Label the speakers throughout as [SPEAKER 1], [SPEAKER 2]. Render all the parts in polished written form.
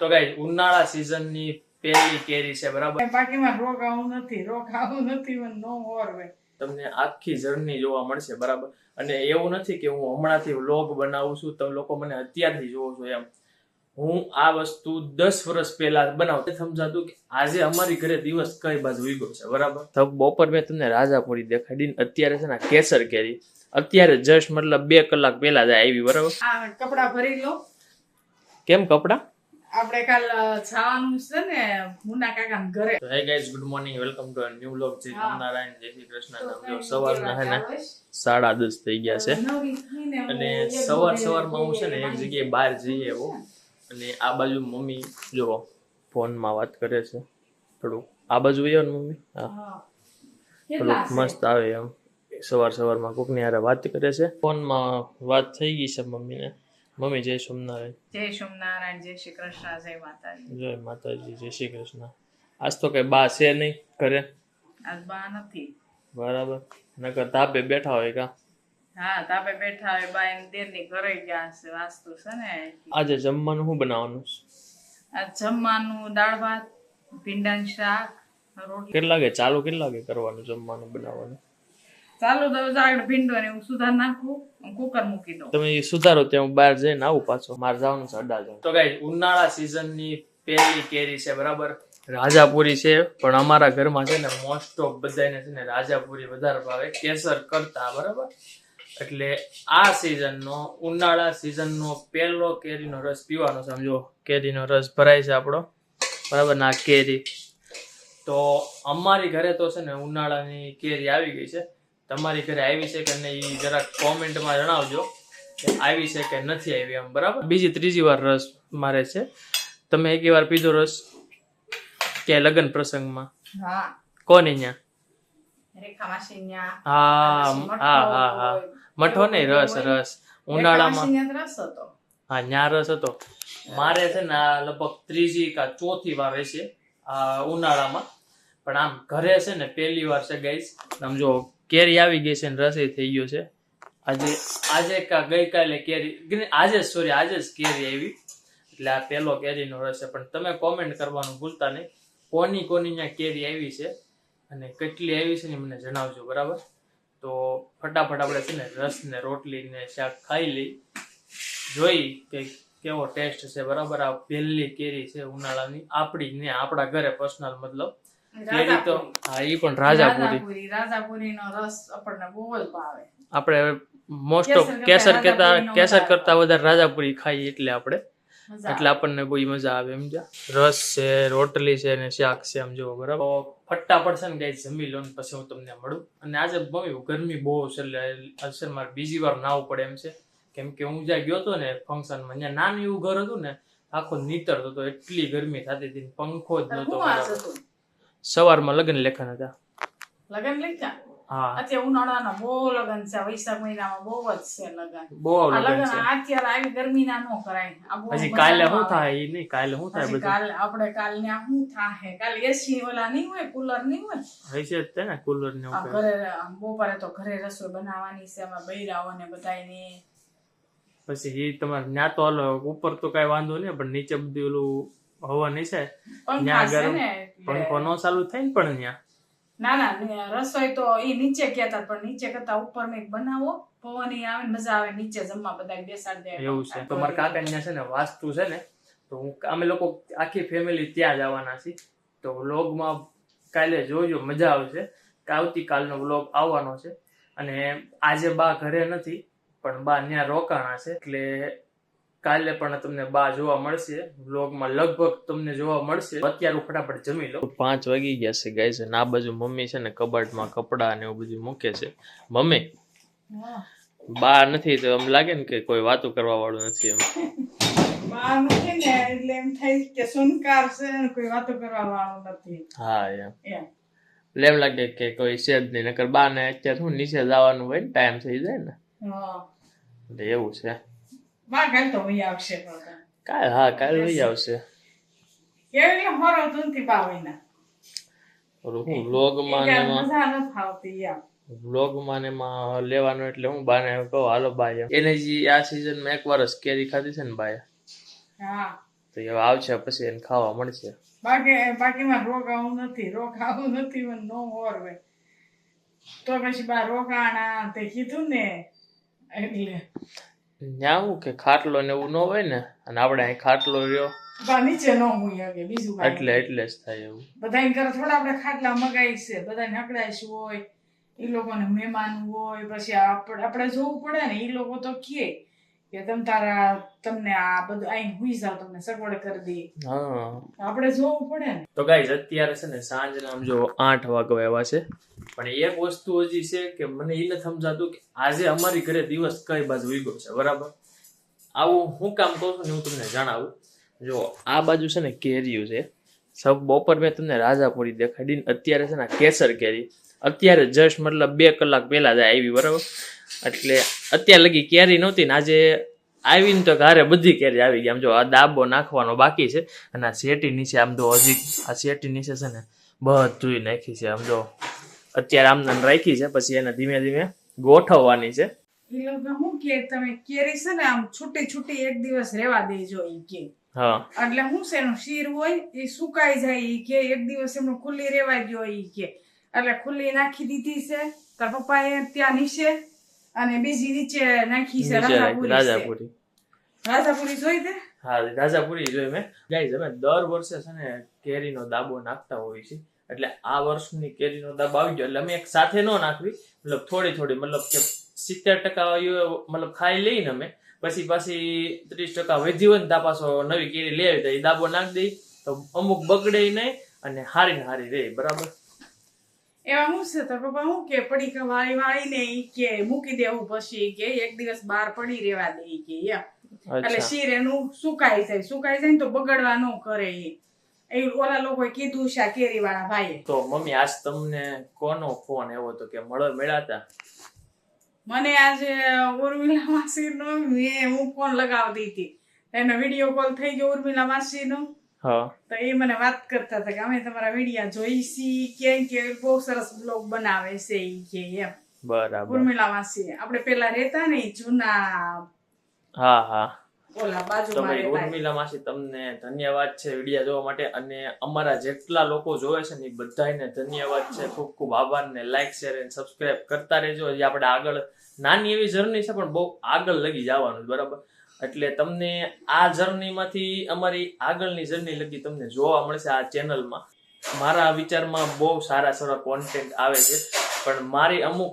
[SPEAKER 1] તો ગાઈસ ઉનાળા સીઝનની પહેલી કેરી છે બરાબર.
[SPEAKER 2] બાકીમાં રોગ આવું નથી મને નો ઓરવે.
[SPEAKER 1] તમને આખી જર્ની જોવા મળશે બરાબર. અને એવું નથી કે હું હમણાંથી વ્લોગ બનાવું છું તો લોકો મને અત્યારથી જોવો છો એમ. હું આ વસ્તુ 10 વર્ષ પહેલા બનાવતો સમજાતું કે આજે અમારી ઘરે દિવસ કઈ બાજુ ઉગ્યો છે બરાબર. તો બપોર મેં તમને રાજાપુરી દેખાડી, અત્યારે છે ને કેસર કેરી અત્યારે જસ્ટ મતલબ 2 કલાક પહેલા જ આવી બરાબર.
[SPEAKER 2] આ કપડા ભરી લો.
[SPEAKER 1] કેમ કપડા?
[SPEAKER 2] આપણે કાલ જવાનું છે ને મુના કાકા ઘરે.
[SPEAKER 1] તો hey guys, good morning, welcome to a new vlog. જય નારાયણ, જય શ્રી કૃષ્ણ. સમજો સવારના હે ને 10:30 થઈ ગયા છે અને સવારમાં હું છે ને એક જગ્યાએ બહાર જઈએ એવો. અને આ બાજુ મમ્મી જો ફોનમાં વાત કરે છે. થોડું આ બાજુ આવ્યો ને મમ્મી, હા થોડુંક મસ્ત આવે એમ. સવારમાં કોકની હારે વાત કરે છે, ફોનમાં વાત થઈ ગઈ છે મમ્મીને. મમ્મી જય સોમનારાયણ.
[SPEAKER 2] જય સોમનારાયણ, જય શ્રી કૃષ્ણ, જય માતાજી.
[SPEAKER 1] જય માતાજી, જય શ્રી કૃષ્ણ. આજ તો કઈ બા છે નહીં ઘરે?
[SPEAKER 2] આજ બા નથી
[SPEAKER 1] બરાબર, નકર તાપે બેઠા હોય કા?
[SPEAKER 2] હા, તાપે બેઠા હોય. બા એમ દેરની ઘરે ગયા છે, વાસ્તુ છે ને.
[SPEAKER 1] આજે જમવાનું શું બનાવવાનું છે?
[SPEAKER 2] આજ જમવાનું દાળ ભાત, ભીંડાનું શાક, રોટલી.
[SPEAKER 1] કેટલા વાગે કરવાનું જમવાનું બનાવવાનું?
[SPEAKER 2] ચાલુ તો આગળ ભીંડો ને હું સુધાર નાખું, કુકર મૂકી દઉં.
[SPEAKER 1] તમે એ સુધારો ત્યાં હું બહાર જઈને આવું પાછો, મારે જવાનું છે અડાજણ. તો ગાઈસ, ઉનાળા સીઝનની પહેલી કેરી છે બરાબર, રાજાપુરી છે. પણ અમારા ઘરમાં છે ને મોસ્ટ ઓફ બધાને છે ને રાજાપુરી વધારે ભાવે કેસર કરતા બરાબર. એટલે આ સીઝનનો ઉનાળા સીઝનનો પહેલો કેરીનો રસ પીવાનો. સમજો કેરીનો રસ ભરાય છે આપણો બરાબર. ના કેરી તો અમારી ઘરે તો છે ને ઉનાળાની કેરી આવી ગઈ છે. તમારી ઘરે આવી છે કે નહીં એ જરાક કોમેન્ટમાં જણાવજો કે આવી છે કે નથી આવી એમ બરાબર. બીજી ત્રીજી વાર રસ મારે છે. તમે એક વાર પીધો રસ કે લગ્ન પ્રસંગમાં?
[SPEAKER 2] હા.
[SPEAKER 1] કોની ન્યા?
[SPEAKER 2] રેખા માસી ન્યા.
[SPEAKER 1] હા મઠો નહીં, રસ ઉનાળામાં
[SPEAKER 2] રસ હતો.
[SPEAKER 1] હા, ન્યા રસ હતો. મારે છે ને આ લગભગ ત્રીજી કા ચોથી વાર હશે આ ઉનાળામાં. પણ આમ ઘરે છે ને પહેલી વાર છે ગાઈસ. આમ જો કેરી આવી ગઈ છે ને રસ થઈ ગયો છે. આજે કા ગઈકાલે કેરી, આજે જ કેરી આવી. એટલે આ પહેલો કેરીનો રસ છે. પણ તમે કોમેન્ટ કરવાનું ભૂલતા નહીં કોની ત્યાં કેરી આવી છે અને કેટલી આવી છે ને મને જણાવજો બરાબર. તો ફટાફટ આપણે છે ને રસ ને રોટલી ને શાક ખાઈ લઈ, જોઈ કે કેવો ટેસ્ટ છે બરાબર. આ પહેલી કેરી છે ઉનાળાની આપણા ઘરે પર્સનલ મતલબ કેરી તો હા એ પણ
[SPEAKER 2] રાજાપુરીનો રસ આપણને બહુ જ ભાવે.
[SPEAKER 1] આપણે મોસ્ટ ઓફ કેસર કરતા વધારે રાજાપુરી ખાઈએ એટલે આપણને બહુ મજા આવે એમ. રસ છે, રોટલી છે ને શાક છે આમ જો બરાબર. ફટાફટ છે ને ગાઈસ જમી લો ને પછી હું તમને મળું. અને આજે મમ્મી ગરમી બહુ છે એટલે મારે બીજી વાર નાવું પડે એમ છે. કેમ કે હું જ્યાં ગયો હતો ને ફંક્શનમાં, ત્યાં નાનું એવું ઘર હતું ને આખો નીતરતો હતો, એટલી ગરમી થતી હતી, પંખો જ નતો. સવારમાં લગ્ન લેખન હતા.
[SPEAKER 2] લગ્ન લેખા?
[SPEAKER 1] હા.
[SPEAKER 2] અત્યારે ઉનાળાના બહુ લગ્ન છે, વૈશાખ મહિનામાં બહુ જ છે લગ્ન.
[SPEAKER 1] બહુ લગ્ન છે.
[SPEAKER 2] અત્યારે આવી ગરમીના નો કરાય.
[SPEAKER 1] હજી કાલે શું થાય એ નહીં, કાલે શું થાય બધું.
[SPEAKER 2] કાલે આપણે કાલને શું થાય? કાલે એસી ઓલા નહીં હોય, કુલર નહીં હોય.
[SPEAKER 1] હશે જ તે ને કુલર ને
[SPEAKER 2] ઘરે બપોરે તો ઘરે રસોઈ બનાવવાની છે, એમાં બૈરાઓને બધાયને.
[SPEAKER 1] પછી એ તમારે ન્યા તો હાલો ઉપર તો કઈ વાંધો નહીં, પણ નીચે બધું ઓલું હવા નહીં છે ન્યા ગરમ પંખો નો ચાલુ થાય ને. પણ ન્યા
[SPEAKER 2] ના રસોઈ તો એ નીચે કહેતા, પણ નીચે કરતા ઉપર મેં બનાવો, પવન આવે મજા આવે, નીચે જમવા બધા બેસાડી દે. એવું છે. તો મારા કાકા ત્યાં છે ને વાસ્તુ છે ને, તો અમે લોકો આખી ફેમિલી ત્યાં જવાના છીએ. તો વ્લોગમાં કાલે જોજો, મજા આવશે. આવતીકાલનો વ્લોગ આવવાનો છે. અને આજે બા ઘરે નથી પણ બા ત્યાં રોકાણા છે, એટલે કાલે પણ તમને બા જોવા મળશે વ્લોગમાં, લગભગ તમને જોવા મળશે. અત્યારે ફટાફટ જમી લો. 5 વાગી ગયા છે ગાઈસ. અને આ બાજુ મમ્મી છે ને કબાટમાં કપડા ને એવું બધું મૂકે છે. મમ્મી બા નથી તો એમ લાગે ને કે કોઈ વાતો કરવા વાળું નથી એમ. બા નથી ને એટલે એમ થાય કે સુનકાર છે ને કોઈ વાતો કરવા વાળું નથી. હા એમ
[SPEAKER 1] એમ લાગે કે કોઈ છે જ નહીં. નકર બા ને અત્યારે શું નીચે જવાનું હોય ને, ટાઈમ થઈ જાય ને એટલે એવું છે.
[SPEAKER 2] બા કાલ તો વહી આવશે.
[SPEAKER 1] કાલ વહી આવશે.
[SPEAKER 2] કેવી હોરો તુંથી બા વહીના
[SPEAKER 1] હું વ્લોગમાં ને એમાં લેવાનું એટલે હું બાને કહું હાલો બા એમ. એને જે આ સીઝનમાં 1 વર્ષ કેરી ખાધી છે ને બાએ, તો તો એ આવશે પછી એને ખાવા મળશે.
[SPEAKER 2] બાકીમાં રોકાવું નથી મને નો હોરવે તો પછી બા રોકાણા તે કીધું ને એટલે
[SPEAKER 1] ન્યાવું કે ખાટલો ને એવું ન હોય ને અને આપણે અહીં ખાટલો રહ્યો
[SPEAKER 2] બા નીચે ન હોય કે બીજું
[SPEAKER 1] એટલે જ થાય એવું.
[SPEAKER 2] બધાને ઘરે થોડા આપણે ખાટલા મગાઈ છે બધાને હકડાઈશ હોય એ લોકોને મહેમાન હોય પછી આપણે જોવું પડે ને એ લોકો તો કહે કે તમને આ બધું અહીં હુઈ જાવ તમને સગવડ કરી દે. આપણે જોવું પડે ને. તો ગાઈઝ અત્યારે છે ને સાંજના આમ જો 8 વાગવા આવ્યા છે પણ એક વસ્તુ હજી છે કે મને એ નથી સમજાતું કે આજે અમારી ઘરે દિવસ કઈ બાજુ ઉગ્યો છે બરાબર. આવું હું કામ કહું છું ને હું તમને જણાવું. જો આ બાજુ છે ને કેરીયું છે સબ બપોર મેં તમને રાજાપુરી દેખાડી અત્યારે છે ને કેસર કેરી અત્યારે જસ્ટ મતલબ 2 કલાક પહેલા જ આવી બરાબર. એટલે અત્યારે લગી કેરી નહોતી ને આજે આવીને તો ઘરે બધી કેરી આવી ગઈ. આમ જો આ દાબો નાખવાનો બાકી છે અને આ શેટી નીચે આમ તો હજી આ શેટી નીચે છે ને બધું નાખી છે. આમ જો અત્યારે આમ રાખી છે પછી એને ધીમે ધીમે ગોઠવવાની છે. એ લોકો શું કે તમે કેરી છે ને આમ છૂટી એક દિવસ રહેવા દેજો ઈ કે. હા એટલે શું છે એનું શીર હોય એ સુકાઈ જાય ઈ કે એક દિવસ એમનું ખુલ્લી રહેવા દો ઈ કે એટલે ખુલ્લી નાખી દીધી છે તાર પપ્પાએ ત્યાં નીચે અને બીજી નીચે નાખી છે રાજાપુરી જોઈ દે. હા રાજાપુરી જોઈ મેં. ગાઈઝ અમે દર વર્ષે છે ને કેરીનો દાબો નાખતા હોઈએ છીએ એટલે આ વર્ષની કેરીનો દાબો આવી ગયો એટલે અમે એક સાથે ન નાખવી મતલબ થોડી મતલબ કે 70% મતલબ ખાઈ લઈને અમે પછી 30% વધી હોય ને તા પાછો નવી કેરી લઈ આવી તો એ દાબો નાખી દઈ તો અમુક બગડે નહીં અને હારી રહે બરાબર. એમાં શું છે તાર પપ્પા શું કે પડીકા વાળીને ઈ કે મૂકી દેવું પછી કે એક દિવસ બહાર પડી રહેવા દે કે એટલે શીર એનું સુકાઈ જાય ને તો બગડવા ન કરે એ ઓલા લોકોએ કીધું છે કેરી વાળા ભાઈ. તો મમ્મી આજ તમને કોનો ફોન આવ્યો હતો કે મળ્યા? મને આજે ઉર્મિલા માસી નો હું ફોન લગાવતી હતી એનો વિડીયો કોલ થઈ ગયો ઉર્મિલા માસી નો. તો એ મને વાત કરતા હતા કે અમે તમારા વિડીયા જોઈશી કે બહુ સરસ બ્લોગ બનાવે છે ઈ કે એમ. બરાબર. ઉર્મિલા માસી આપણે પેલા રહેતા ને જૂના ઓલા બાજુમાં રહેતા. ઉર્મિલા માસી તમને ધન્યવાદ છે વિડીયા જોવા માટે અને અમારા જેટલા લોકો જોવે છે ને એ બધાને ધન્યવાદ છે. ખૂબ આભાર ને લાઈક શેર અને સબસ્ક્રાઇબ કરતા રહેજો. હજી આપણે આગળ નાની એવી જર્ની છે પણ બહુ આગળ લગી જવાનું બરાબર. એટલે તમને આ જર્નીમાંથી અમારી આગળની જર્ની લગી તમને જોવા મળશે આ ચેનલમાં. મારા વિચારમાં બહુ સારા કોન્ટેન્ટ આવે છે પણ મારી અમુક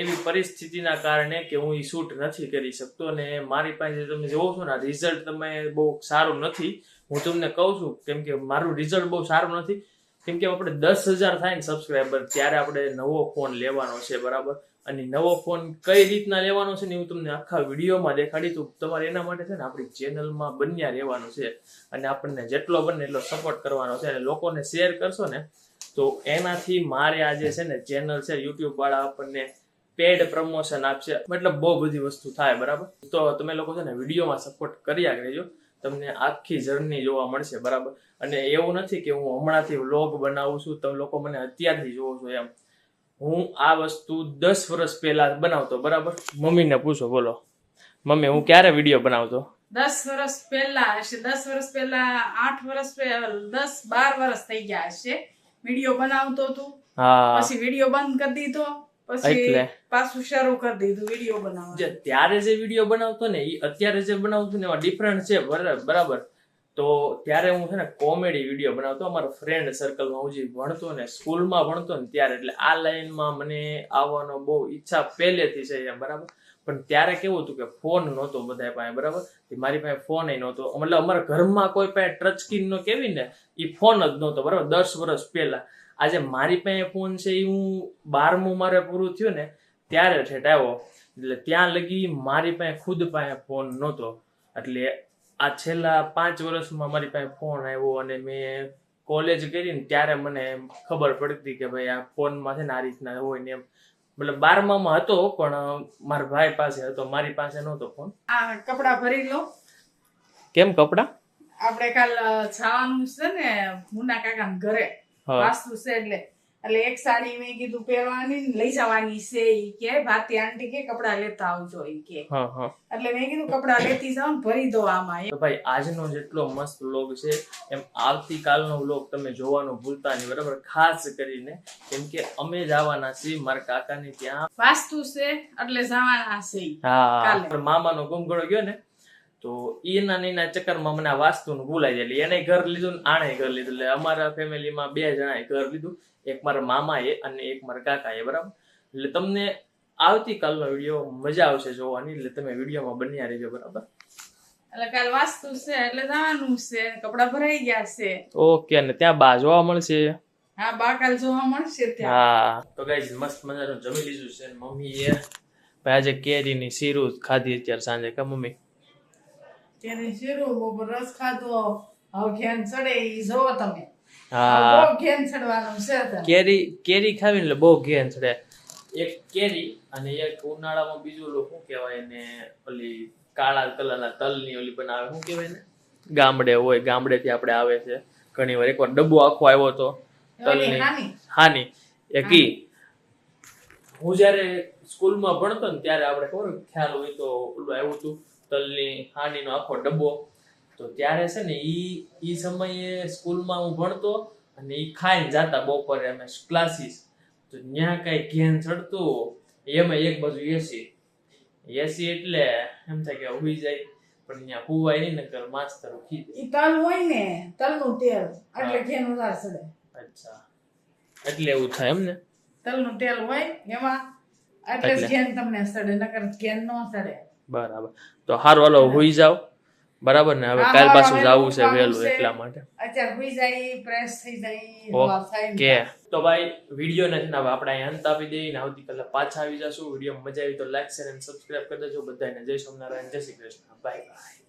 [SPEAKER 2] એવી પરિસ્થિતિના કારણે કે હું એ શૂટ નથી કરી શકતો અને મારી પાસે તમે જોવો છો ને રિઝલ્ટ તમે બહુ સારું નથી. હું તમને કહું છું કેમ કે મારું રિઝલ્ટ બહુ સારું નથી કેમ કે આપણે 10,000 થાય ને સબસ્ક્રાઈબર ત્યારે આપણે નવો ફોન લેવાનો છે બરાબર. અને નવો ફોન કઈ રીતના લેવાનો છે ને હું તમને આખા વિડીયોમાં દેખાડી તો તમારે એના માટે છે ને આપણી ચેનલમાં બન્યા રહેવાનું છે અને આપણને જેટલો બને એટલો સપોર્ટ કરવાનો છે અને લોકોને શેર કરશો ને તો એનાથી મારે આજે છે ને ચેનલ છે યુટ્યુબ વાળા આપણને પેડ પ્રમોશન આપશે મતલબ બહુ બધી વસ્તુ થાય બરાબર. તો તમે લોકો છે ને વિડીયોમાં સપોર્ટ કર્યા રહેજો તમને આખી જર્ની જોવા મળશે બરાબર. અને એવું નથી કે હું હમણાંથી વ્લોગ બનાવું છું તમે લોકો મને અત્યારથી જોવો છો એમ. હું આ વસ્તુ 10 વર્ષ પહેલા બનાવતો બરાબર. મમ્મીને પૂછો બોલો મમ્મી હું ક્યારે વિડીયો બનાવતો? 10 વર્ષ પહેલા હશે. 10 વર્ષ પહેલા 8 વર્ષ 10-12 વર્ષ થઈ ગયા હશે વિડીયો બનાવતો તું. પછી વિડીયો બંધ કરી દીધો પછી પાછું શરૂ કરી દીધું વિડીયો બનાવવાનું. ત્યારે જે વિડીયો બનાવતો ને એ અત્યારે જે બનાવતો ને એમાં ડિફરન્ટ છે બરાબર. તો ત્યારે હું છે ને કોમેડી વિડીયો બનાવતો અમારા ફ્રેન્ડ સર્કલમાં હું જે ભણતો ને સ્કૂલમાં ભણતો ને ત્યારે એટલે આ લાઈનમાં મને આવવાનો બહુ ઈચ્છા પહેલેથી છે એમ બરાબર. પણ ત્યારે કેવું હતું કે ફોન નહોતો બધા પાસે બરાબર. મારી પાસે ફોન નહોતો મતલબ અમારા ઘરમાં કોઈ પાસે ટચ સ્ક્રીન નો કેવી ને એ ફોન જ નહોતો બરાબર 10 વર્ષ પહેલા. આજે મારી પાસે ફોન છે એ હું 12મું મારે પૂરું થયું ને ત્યારે ઠેઠ આવ્યો એટલે ત્યાં લગી મારી પાસે ખુદ પાસે ફોન નહોતો. એટલે આ છેલ્લા 5 વર્ષમાં મારી પાસે ફોન આવ્યો અને મેં કોલેજ કરી ને ત્યારે મને ખબર પડતી કે ભાઈ આ ફોનમાં છે ને આ રીતના હોય ને એમ. મતલબ 12માં હતો પણ મારા ભાઈ પાસે હતો મારી પાસે નહોતો ફોન. આ કપડા ભરી લો. કેમ કપડા? આપણે કાલ જવાનું છે ને મુના કાકા ઘરે વાસ્તુ છે એટલે એટલે એક સાડી મેં કીધું પહેરવાની ને લઈ જવાની છે ઈ કે ભાતી આંટી કે કપડા લેતા આવજો ઈ કે
[SPEAKER 1] હા હા.
[SPEAKER 2] એટલે મેં કીધું કપડા લેતી જાવ ને ભરી દો આમાં
[SPEAKER 1] તો ભાઈ આજનો જેટલો મસ્ત વ્લોગ છે એમ આવતીકાલનો વ્લોગ તમે જોવાનું ભૂલતા નહીં, બરાબર? ખાસ કરીને કેમ કે અમે જ આવવાના છીએ મારા કાકાની ત્યાં.
[SPEAKER 2] વાસ્તુ છે એટલે જવાના છે ઈ.
[SPEAKER 1] હા,
[SPEAKER 2] કાલે.
[SPEAKER 1] મામાનો ગુમગળો ગયો ને તો એના ને એના ચક્કરમાં મને આ વાસ્તુનું ભૂલાઈ જાય. એટલે એને ઘર લીધું ને આણે ઘર લીધું. એટલે અમારા ફેમિલીમાં 2 જણાએ ઘર લીધું, એક મારા મામાએ અને એક મારા કાકાએ, બરાબર? એટલે તમને આવતીકાલનો વિડીયો મજા આવશે જોવાની, એટલે તમે વિડીયોમાં બન્યા રહેજો, બરાબર?
[SPEAKER 2] એટલે કાલ વાસ્તુ છે એટલે જવાનું છે, કપડા ભરાઈ ગયા છે.
[SPEAKER 1] ઓકે. અને ત્યાં બા જોવા મળશે.
[SPEAKER 2] હા, બા કાલ જોવા મળશે ત્યાં.
[SPEAKER 1] હા. તો ગાઈઝ મસ્ત મજાનું જમી લીધું છે. મમ્મીએ ભાઈ આજે કેરીની શીરું ખાધી અત્યારે સાંજે. કા મમ્મી?
[SPEAKER 2] તેની શીરું બપોર રસ ખાધો. હવે ઘેન ચડે ઈ જોવો તમે.
[SPEAKER 1] હા,
[SPEAKER 2] બહુ ઘેન ચડવાનું છે અત્યારે.
[SPEAKER 1] કેરી ખાવી ને એટલે બહુ ઘેન ચડે. એક કેરી અને એક ઉનાળામાં બીજું ઓલું શું કહેવાય ને, ઓલી કાળા કલરના તલની ઓલી બનાવે, શું કહેવાય ને, ગામડે હોય, ગામડેથી આપણે આવે છે ઘણી વાર. એકવાર ડબ્બો આખો આવ્યો હતો તલની હાની. એક ઈ હું જયારે સ્કૂલમાં ભણતો ને ત્યારે આપણે ખબર ખ્યાલ હોય તો ઓલું આવ્યું હતું તલની હાનીનો આખો ડબ્બો. તો ત્યારે છે ને ઈ સમયે સ્કૂલમાં હું ભણતો અને ઈ ખાઈને જાતા બપોરે અમે ક્લાસીસ. તો ત્યાં કઈ ઘેન ચડતું, એમાં એક બાજુ એસી એટલે એમ થાય કે હુઈ જાય, પણ ત્યાં હુવાય નહીં ને કર માસ્તર ખીજે.
[SPEAKER 2] ઈ તલ હોય ને, તલનું તેલ એટલે ઘેન વધારે ચડે.
[SPEAKER 1] અચ્છા, એટલે એવું થાય એમ ને?
[SPEAKER 2] તલનું તેલ હોય એમાં એટલે જ ઘેન તમને ચડે, નકર ઘેન નો ચડે.
[SPEAKER 1] બરાબર. તો હારું હાલો હુઈ જાવ, બરાબર ને? હવે કાલ પાછું જવું છે વહેલું, એટલા માટે
[SPEAKER 2] અત્યારે હુઈ જાય, ફ્રેશ થઈ જાય.
[SPEAKER 1] ઓકે. તો ભાઈ વિડીયો ને હવે આપણે અહીં અંત આપી દઈએ ને આવતીકાલે પાછા આવી જશું. વિડીયો મજા આવી તો લાઈક શેર અને સબસ્ક્રાઇબ કરી દેજો. બધાને જય સોમનારાયણ, જય શ્રી કૃષ્ણ, બાય બાય.